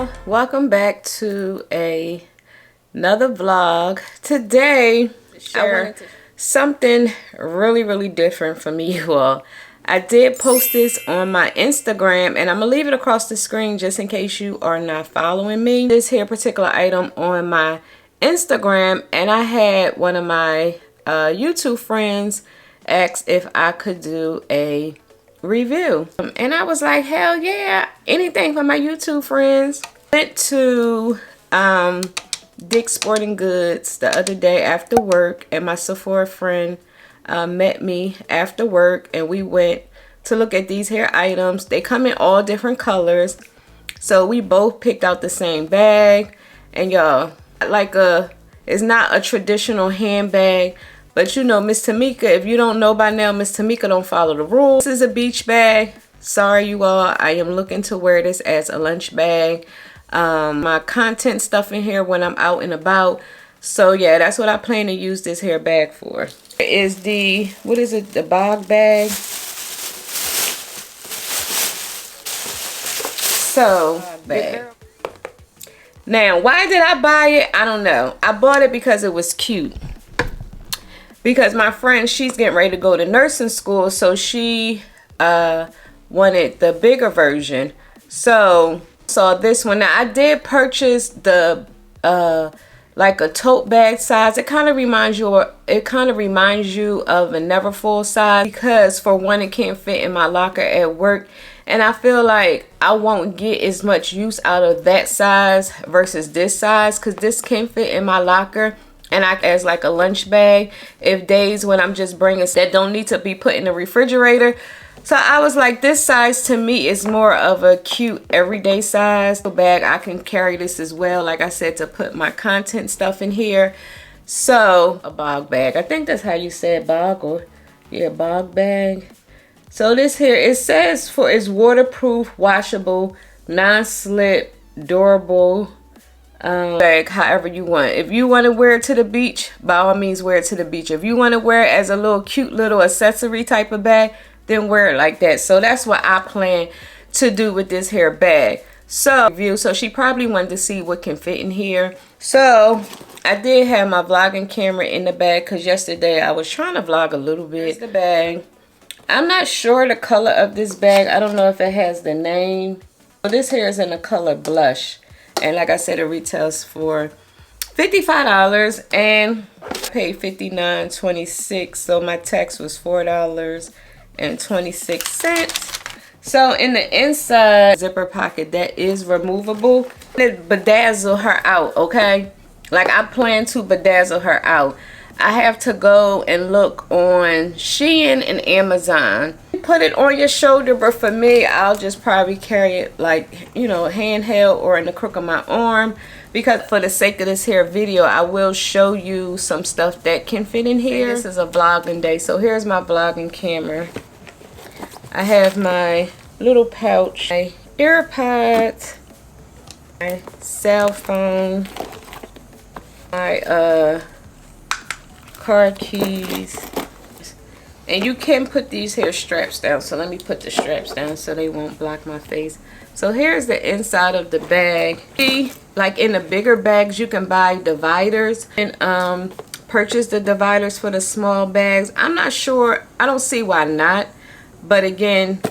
y'all, welcome back to another vlog. Today I wanted to something really different from you all. I did post this on my Instagram, and I'm gonna leave it across the screen just in case you are not following me. This here particular item on my Instagram, and I had one of my YouTube friends ask if I could do a review, and I was like, hell yeah, anything for my YouTube friends. Went to Dick's Sporting Goods the other day after work, and my Sephora friend met me after work, and we went to look at these hair items. They come in all different colors, so we both picked out the same bag. And y'all, like it's not a traditional handbag, but you know Miss Tamika, if you don't know by now, Miss Tamika don't follow the rules. This is a beach bag. Sorry you all, I am looking to wear this as a lunch bag. My content stuff in here when I'm out and about. So yeah, that's what I plan to use this hair bag for. It is the, what is it, the Bogg bag. So, bag. Now, why did I buy it? I don't know. I bought it because it was cute. Because my friend, she's getting ready to go to nursing school, so she wanted the bigger version. So saw this one. Now I did purchase the like a tote bag size. It kind of reminds you of a Neverfull size, because for one, it can't fit in my locker at work, and I feel like I won't get as much use out of that size versus this size, because this can fit in my locker. And I as like a lunch bag if days when I'm just bringing that don't need to be put in the refrigerator. So I was like, this size to me is more of a cute everyday size bag. I can carry this as well, like I said, to put my content stuff in here. So a Bogg bag, I think that's how you say it, Bogg, or yeah, Bogg bag. So this here, it says for it's waterproof, washable, non-slip, durable. Like however you want. If you want to wear it to the beach, by all means wear it to the beach. If you want to wear it as a little cute little accessory type of bag, then wear it like that. So that's what I plan to do with this hair bag. So she probably wanted to see what can fit in here. So I did have my vlogging camera in the bag, because yesterday I was trying to vlog a little bit. Here's the bag. I'm not sure the color of this bag. I don't know if it has the name. But this here is in the color blush. And like I said, it retails for $55, and I paid $59.26. So my tax was $4.26. So in the inside zipper pocket that is removable, it bedazzle her out, okay? Like I plan to bedazzle her out. I have to go and look on Shein and Amazon. Put it on your shoulder, but for me, I'll just probably carry it like, you know, handheld or in the crook of my arm, because for the sake of this here video, I will show you some stuff that can fit in here. This is a vlogging day, so here's my vlogging camera. I have my little pouch, my AirPods, my cell phone, my car keys, and you can put these here straps down. So let me put the straps down so they won't block my face. So here's the inside of the bag. Like in the bigger bags, you can buy dividers and purchase the dividers for the small bags. I'm not sure, I don't see why not, but again,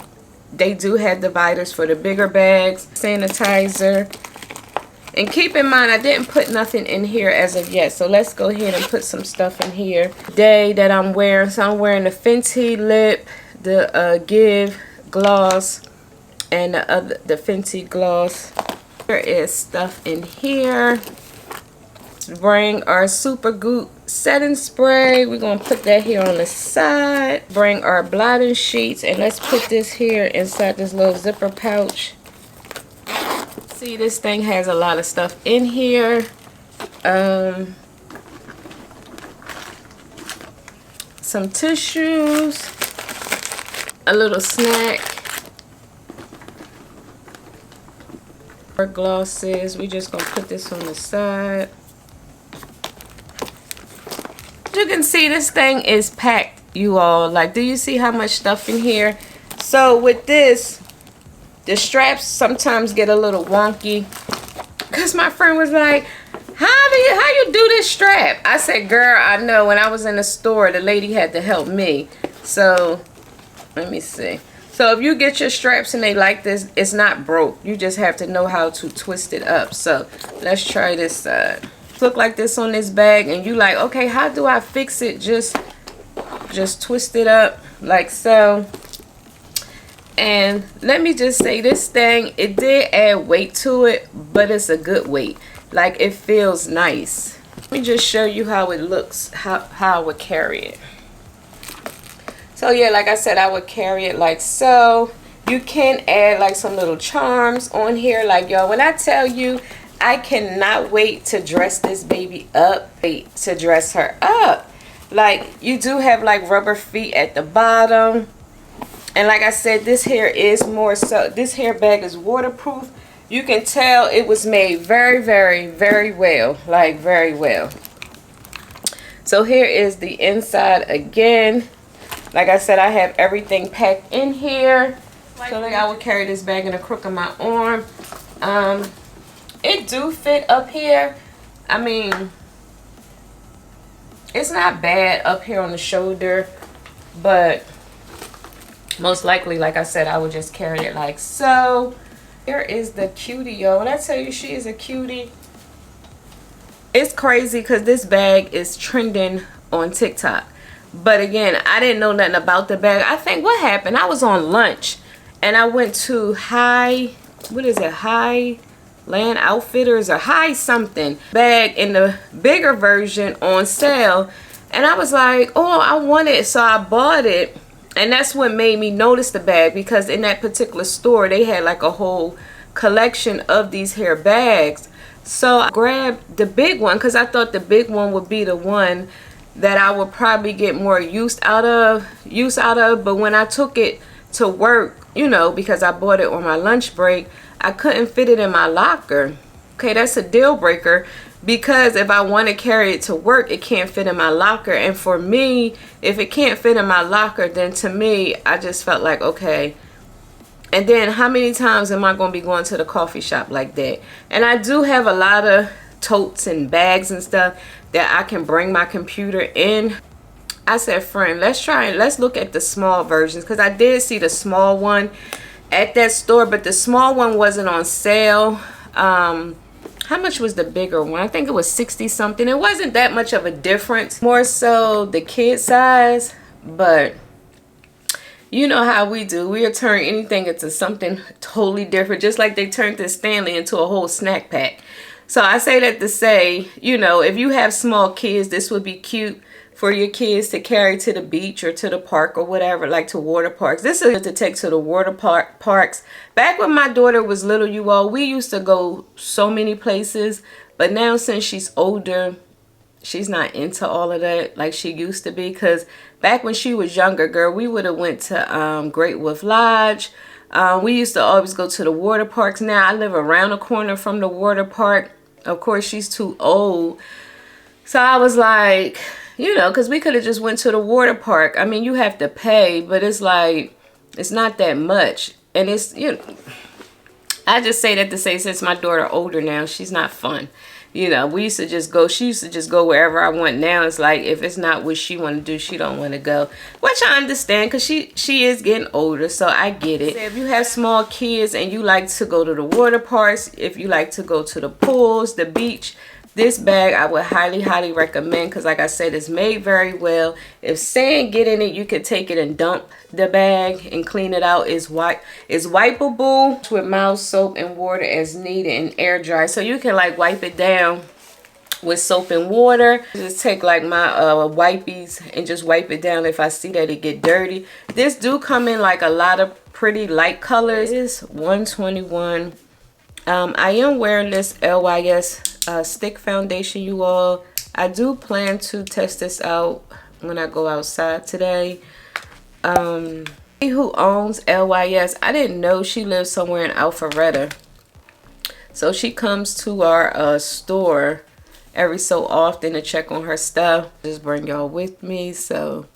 they do have dividers for the bigger bags. Sanitizer. And keep in mind, I didn't put nothing in here as of yet. So let's go ahead and put some stuff in here. Day that I'm wearing. So I'm wearing the Fenty lip, the Give gloss, and the Fenty gloss. There is stuff in here. Let's bring our Super Goop setting spray. We're going to put that here on the side. Bring our blotting sheets. And let's put this here inside this little zipper pouch. See, this thing has a lot of stuff in here. Some tissues, a little snack, our glosses. We just gonna put this on the side. You can see this thing is packed, you all. Like, do you see how much stuff in here? So with this, the straps sometimes get a little wonky. Because my friend was like, how you do this strap? I said, girl, I know. When I was in the store, the lady had to help me. So, let me see. So, if you get your straps and they like this, it's not broke. You just have to know how to twist it up. So, let's try this side. Look like this on this bag. And you like, okay, how do I fix it? Just twist it up like so. And let me just say, this thing, it did add weight to it, but it's a good weight. Like, it feels nice. Let me just show you how it looks, how I would carry it. So yeah, like I said, I would carry it like so. You can add like some little charms on here. Like, y'all, when I tell you, I cannot wait to dress this baby up. Wait to dress her up. Like, you do have like rubber feet at the bottom. And like I said, this hair is more so, this hair bag is waterproof. You can tell it was made very, very, very well. Like, very well. So here is the inside again. Like I said, I have everything packed in here. So like, I would carry this bag in the crook of my arm. It do fit up here. I mean, it's not bad up here on the shoulder, but most likely, like I said, I would just carry it like so. Here is the cutie, yo. When I tell you she is a cutie, it's crazy because this bag is trending on TikTok. But again, I didn't know nothing about the bag. I think what happened, I was on lunch and I went to Highland Outfitters or High something bag in the bigger version on sale. And I was like, oh, I want it. So I bought it. And that's what made me notice the bag, because in that particular store, they had like a whole collection of these hair bags. So I grabbed the big one because I thought the big one would be the one that I would probably get more use out of. But when I took it to work, you know, because I bought it on my lunch break, I couldn't fit it in my locker. Okay, that's a deal breaker, because if I want to carry it to work, it can't fit in my locker. And for me, if it can't fit in my locker, then to me, I just felt like, okay. And then how many times am I going to be going to the coffee shop like that? And I do have a lot of totes and bags and stuff that I can bring my computer in. I said, friend, let's look at the small versions, because I did see the small one at that store, but the small one wasn't on sale. How much was the bigger one? I think it was 60 something. It wasn't that much of a difference. More so the kid size, but you know how we do. We'll turn anything into something totally different, just like they turned this Stanley into a whole snack pack. So I say that to say, you know, if you have small kids, this would be cute for your kids to carry to the beach or to the park or whatever, like to water parks. This is to take to the water parks. Back when my daughter was little, you all, we used to go so many places. But now since she's older, she's not into all of that like she used to be. Because back when she was younger, girl, we would have went to Great Wolf Lodge. We used to always go to the water parks. Now I live around the corner from the water park. Of course, she's too old. So I was like, you know, because we could have just went to the water park. I mean, you have to pay, but it's like, it's not that much. And it's, you know, I just say that to say, since my daughter older now, she's not fun. You know, we used to just go, she used to just go wherever I want. Now it's like, if it's not what she want to do, she don't want to go. Which I understand, because she is getting older, so I get it. If you have small kids and you like to go to the water parks, if you like to go to the pools, the beach, this bag I would highly, highly recommend, because like I said, it's made very well. If sand get in it, you can take it and dump the bag and clean it out. It's wipeable with mild soap and water as needed, and air dry. So you can like wipe it down with soap and water. Just take like my wipies and just wipe it down if I see that it get dirty. This do come in like a lot of pretty light colors. It's $121. I am wearing this LYS stick foundation, you all. I do plan to test this out when I go outside today. Who owns LYS, I didn't know she lives somewhere in Alpharetta. So she comes to our store every so often to check on her stuff. Just bring y'all with me. So